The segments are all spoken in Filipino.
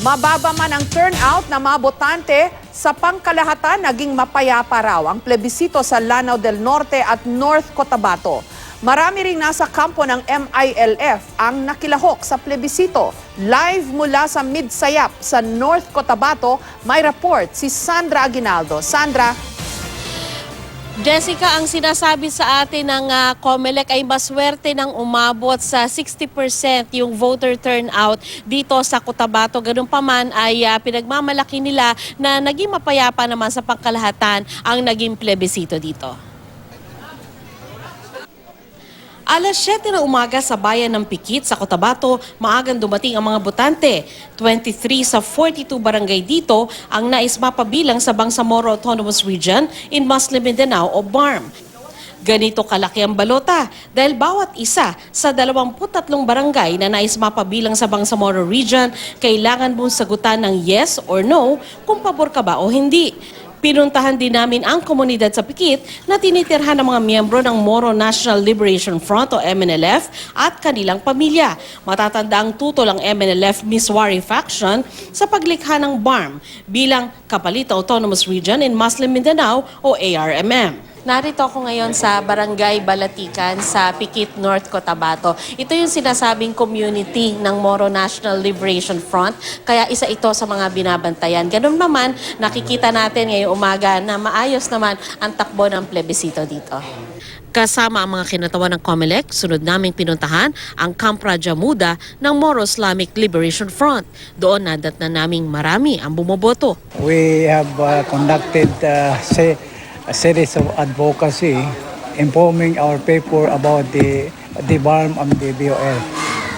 Mababa man ang turnout ng mga botante, sa pangkalahatan naging mapayapa raw ang plebisito sa Lanao del Norte at North Cotabato. Marami ring nasa kampo ng MILF ang nakilahok sa plebisito. Live mula sa Midsayap sa North Cotabato, may report si Sandra Aguinaldo. Sandra. Jessica, ang sinasabi sa atin ng COMELEC ay maswerte ng umabot sa 60% yung voter turnout dito sa Cotabato. Ganun pa man ay pinagmamalaki nila na naging mapayapa naman sa pangkalahatan ang naging plebisito dito. Alas 7 ng umaga sa bayan ng Pikit sa Cotabato, maagang dumating ang mga botante. 23 sa 42 barangay dito ang nais mapabilang sa Bangsamoro Autonomous Region in Muslim Mindanao o BARM. Ganito kalaki ang balota dahil bawat isa sa 23 barangay na nais mapabilang sa Bangsamoro Region, kailangan mong sagutan ng yes or no kung pabor ka ba o hindi. Pinuntahan din namin ang komunidad sa Pikit na tinitirhan ng mga miyembro ng Moro National Liberation Front o MNLF at kanilang pamilya. Matatanda ang tutol ang MNLF Miswari Faction sa paglikha ng BARM bilang Kapalit Autonomous Region in Muslim Mindanao o ARMM. Narito ako ngayon sa Barangay Balatikan sa Pikit, North Cotabato. Ito yung sinasabing community ng Moro National Liberation Front, kaya isa ito sa mga binabantayan. Ganun naman, nakikita natin ngayong umaga na maayos naman ang takbo ng plebisito dito. Kasama ang mga kinatawan ng COMELEC, sunod naming pinuntahan ang Camp Raja Muda ng Moro Islamic Liberation Front. Doon nadat na naming marami ang bumoboto. We have conducted a series of advocacy informing our people about the BARM and the BOL.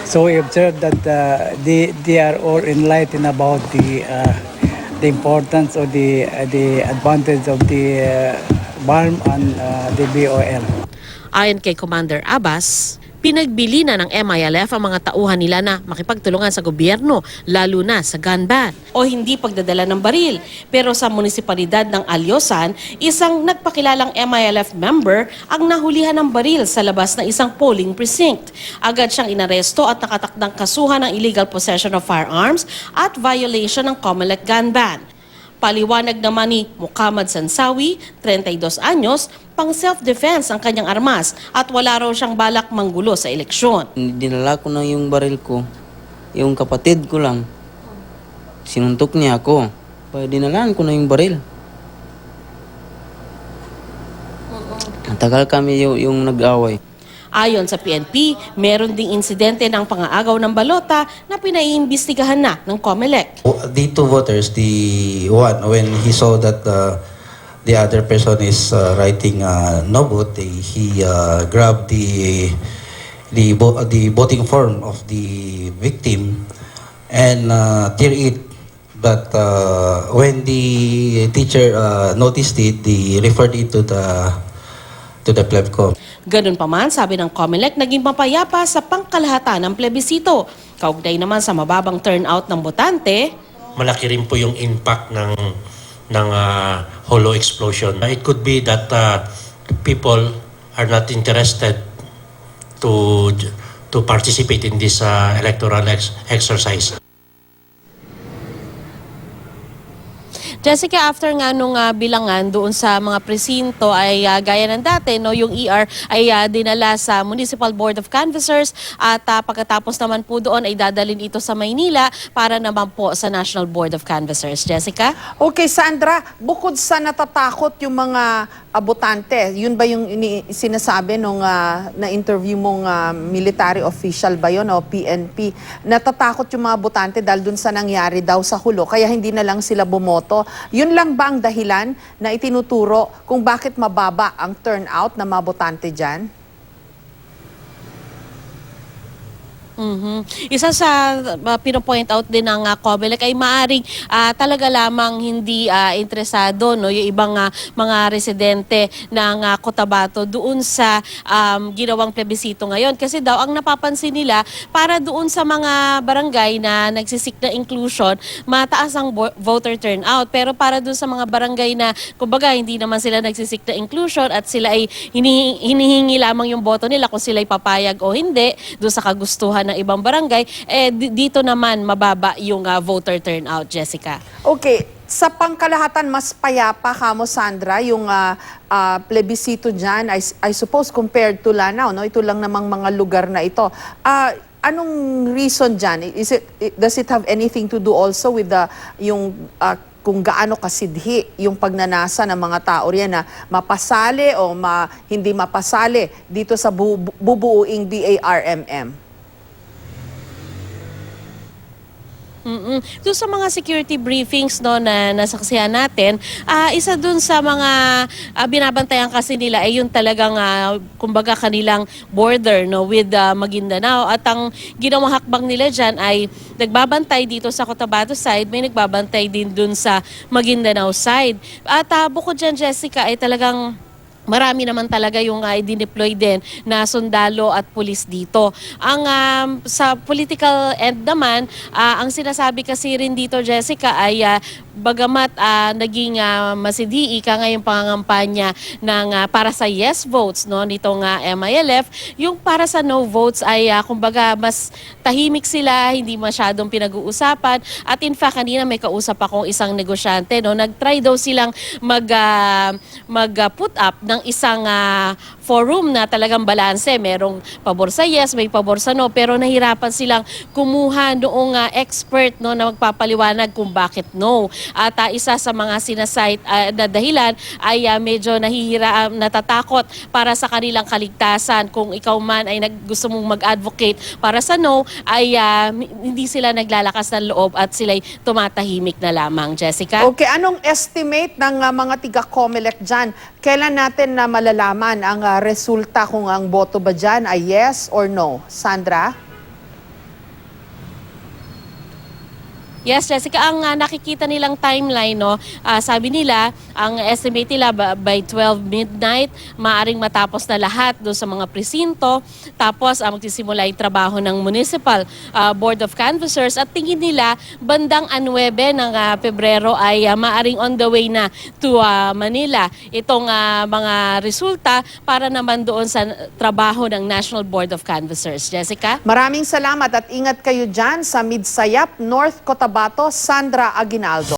So we observed that they are all enlightened about the importance of the advantage of the BARM and the BOL. Ayon kay Commander Abbas, pinagbili na ng MILF ang mga tauhan nila na makipagtulungan sa gobyerno, lalo na sa gun ban o hindi pagdadala ng baril. Pero sa munisipalidad ng Alyosan, isang nagpakilalang MILF member ang nahulihan ng baril sa labas ng isang polling precinct. Agad siyang inaresto at nakatakdang kasuhan ng illegal possession of firearms at violation ng COMELEC gun ban. Paliwanag naman ni Muhammad Sansawi, 32 anyos, pang self-defense ang kanyang armas at wala raw siyang balak manggulo sa eleksyon. Dinala ko na yung baril ko, yung kapatid ko lang. Sinuntok niya ako. Kaya dinalaan ko na yung baril. Tagal kami yung nag-away. Ayon sa PNP, meron ding insidente ng pang-aagaw ng balota na pinaiimbestigahan na ng COMELEC. The two voters, the one, when he saw that the other person is writing no vote, he grabbed the voting form of the victim and tear it. But when the teacher noticed it, they referred it to the plebcom. Ganun pa man, sabi ng COMELEC, naging mapayapa sa pangkalahatan ng plebisito. Kaugnay naman sa mababang turnout ng botante, malaki rin po yung impact ng hollow explosion. It could be that people are not interested to participate in this electoral exercise. Jessica, after nga nung bilangan doon sa mga presinto ay gaya ng dati, no, yung ER ay dinala sa Municipal Board of Canvassers at pagkatapos naman po doon ay dadalhin ito sa Maynila para naman po sa National Board of Canvassers. Jessica? Okay, Sandra, bukod sa natatakot yung mga botante, yun ba yung sinasabi nung na-interview mong military official ba yun o PNP? Natatakot yung mga botante dahil dun sa nangyari daw sa hulo, kaya hindi na lang sila bumoto. Yun lang ba ang dahilan na itinuturo kung bakit mababa ang turnout ng mga botante dyan? Isa sa pinopoint out din ng COMELEC ay maaring talaga lamang hindi interesado, no, yung ibang mga residente ng Cotabato doon sa ginawang plebisito ngayon. Kasi daw ang napapansin nila, para doon sa mga barangay na nagsisik na inclusion, mataas ang voter turnout. Pero para doon sa mga barangay na kumbaga hindi naman sila nagsisik na inclusion at sila ay hinihingi lamang yung boto nila kung sila ay papayag o hindi doon sa kagustuhan ng ibang barangay, dito naman mababa yung voter turnout, Jessica. Okay, sa pangkalahatan mas payapa kamo Sandra yung plebisito diyan I suppose compared to Lanao, no? Ito lang namang mga lugar na ito. Anong reason diyan? Does it have anything to do also with yung kung gaano kasidhi yung pagnanasa ng mga tao riyan na mapasali o hindi mapasali dito sa bubuuing BARMM? Doon sa mga security briefings no na nasaksihan natin, isa dun sa mga binabantayan kasi nila ay yung talagang kumbaga kanilang border no with Maguindanao, at ang ginawang hakbang nila diyan ay nagbabantay dito sa Cotabato side, may nagbabantay din dun sa Maguindanao side. At bukod diyan, Jessica, ay talagang marami naman talaga yung i-deploy din na sundalo at pulis dito. Ang sa political end naman, ang sinasabi kasi rin dito, Jessica, ay bagamat naging masidhi ka ngayong pangangampanya ng para sa yes votes no nitong MILF, yung para sa no votes ay kumbaga mas tahimik sila, hindi masyadong pinag-uusapan. At in fact, kanina may kausap akong isang negosyante, no, nag-try daw silang mag-put up ng isang forum na talagang balanse. Merong pabor sa yes, may pabor sa no, pero nahirapan silang kumuha noong expert no na magpapaliwanag kung bakit no. At isa sa mga sinasite na dahilan ay medyo natatakot para sa kanilang kaligtasan. Kung ikaw man ay gusto mong mag-advocate para sa no, ay hindi sila naglalakas ng loob at sila'y tumatahimik na lamang, Jessica. Okay, anong estimate ng mga tiga-COMELEC dyan? Kailan natin na malalaman ang resulta kung ang boto ba dyan ay yes or no? Sandra? Yes, Jessica, ang nakikita nilang timeline, no, sabi nila, ang estimate nila by 12 midnight, maaring matapos na lahat doon sa mga presinto. Tapos magsisimula yung trabaho ng Municipal Board of Canvassers, at tingin nila bandang 9 ng Pebrero ay maaring on the way na to Manila itong mga resulta para naman doon sa trabaho ng National Board of Canvassers. Jessica? Maraming salamat at ingat kayo dyan sa Midsayap, North Cotabato, Sandra Aguinaldo.